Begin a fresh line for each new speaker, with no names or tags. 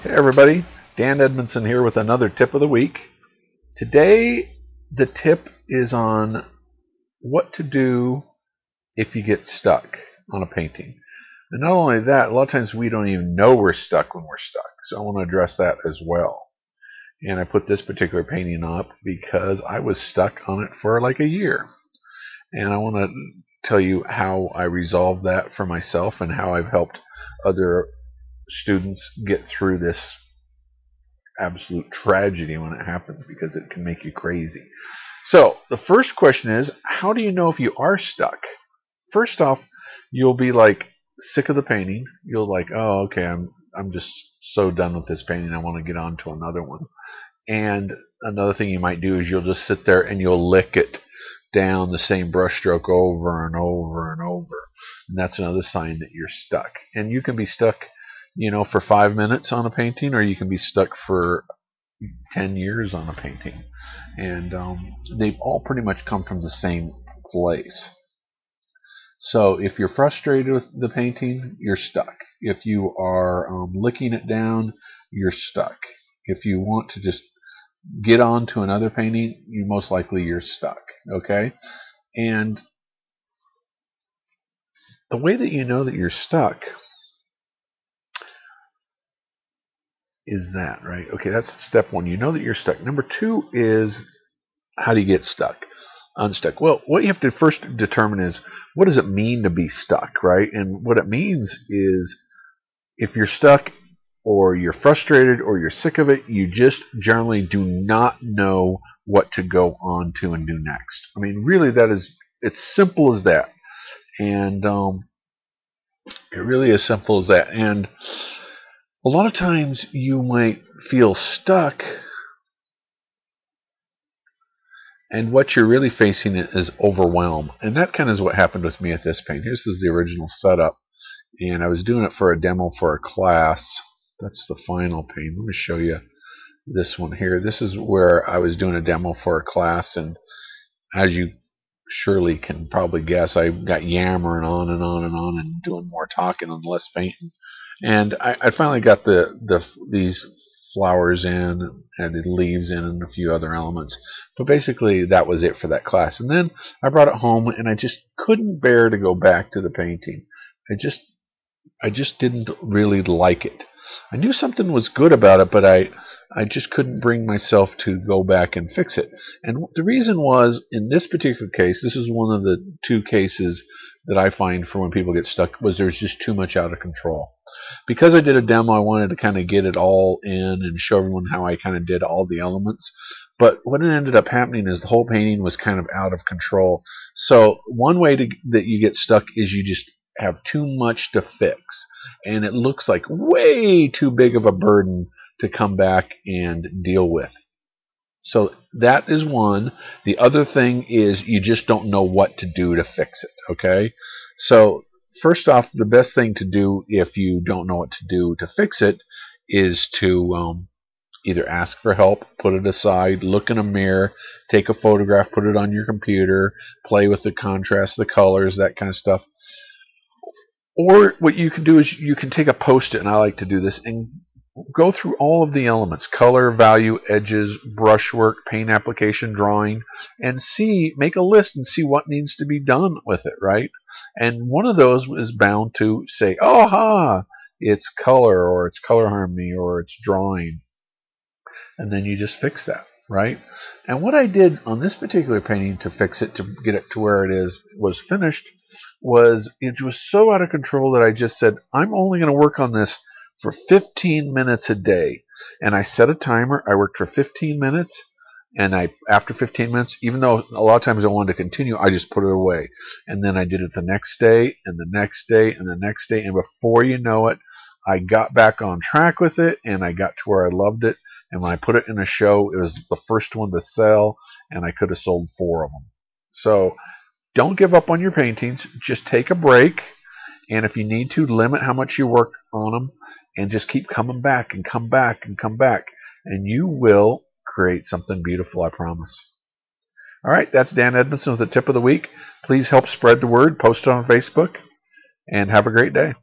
Hey everybody, Dan Edmondson here with another tip of the week. Today the tip is on what to do if you get stuck on a painting. And not only that, a lot of times we don't even know we're stuck when we're stuck. So I want to address that as well. And I put this particular painting up because I was stuck on it for like a year. And I want to tell you how I resolved that for myself and how I've helped other students get through this absolute tragedy when it happens, because it can make you crazy. So the first question is, how do you know if you are stuck? First off, you'll be like sick of the painting. You'll like, oh, okay, I'm just so done with this painting. I want to get on to another one. And another thing you might do is you'll just sit there and you'll lick it down the same brush stroke over and over and over. And that's another sign that you're stuck. And you can be stuck, for 5 minutes on a painting, or you can be stuck for 10 years on a painting. And they all pretty much come from the same place. So if you're frustrated with the painting, you're stuck. If you are licking it down, you're stuck. If you want to just get on to another painting, most likely you're stuck. Okay? And the way that you know that you're stuck is that, right? Okay, that's step one. You know that you're stuck. Number two is, how do you get stuck? Unstuck. Well, what you have to first determine is, what does it mean to be stuck, right? And what it means is, if you're stuck or you're frustrated or you're sick of it, you just generally do not know what to go on to and do next. I mean, really, it's simple as that. And it really is simple as that. And a lot of times you might feel stuck, and what you're really facing is overwhelm. And that kind of is what happened with me at this paint. This is the original setup, and I was doing it for a demo for a class. That's the final paint. Let me show you this one here. This is where I was doing a demo for a class, and as you surely can probably guess, I got yammering on and on and on and doing more talking and less painting. And I finally got these flowers in and the leaves in and a few other elements. But basically that was it for that class. And then I brought it home, and I just couldn't bear to go back to the painting. I just didn't really like it. I knew something was good about it, but I just couldn't bring myself to go back and fix it. And the reason was, in this particular case, this is one of the two cases that I find for when people get stuck, was there's just too much out of control. Because I did a demo, I wanted to kind of get it all in and show everyone how I kind of did all the elements. But what ended up happening is the whole painting was kind of out of control. So one way that you get stuck is you just have too much to fix, and it looks like way too big of a burden to come back and deal with. So that is one. The other thing is, you just don't know what to do to fix it. Okay, so first off, the best thing to do if you don't know what to do to fix it is to either ask for help, put it aside, look in a mirror, take a photograph, put it on your computer, play with the contrast, the colors, that kind of stuff. Or what you can do is you can take a Post-it, and I like to do this, and go through all of the elements: color, value, edges, brushwork, paint application, drawing, and make a list and see what needs to be done with it, right? And one of those is bound to say, oh, ha, it's color, or it's color harmony, or it's drawing. And then you just fix that, right? And what I did on this particular painting to fix it, to get it to where it was finished, was it was so out of control that I just said, I'm only going to work on this for 15 minutes a day. And I set a timer. I worked for 15 minutes, and after 15 minutes, even though a lot of times I wanted to continue, I just put it away. And then I did it the next day, and the next day, and the next day, and before you know it, I got back on track with it, and I got to where I loved it. And when I put it in a show, it was the first one to sell, and I could have sold 4 of them. So don't give up on your paintings. Just take a break, and if you need to, limit how much you work on them, and just keep coming back and come back and come back, and you will create something beautiful, I promise. All right, that's Dan Edmondson with the tip of the week. Please help spread the word. Post it on Facebook, and have a great day.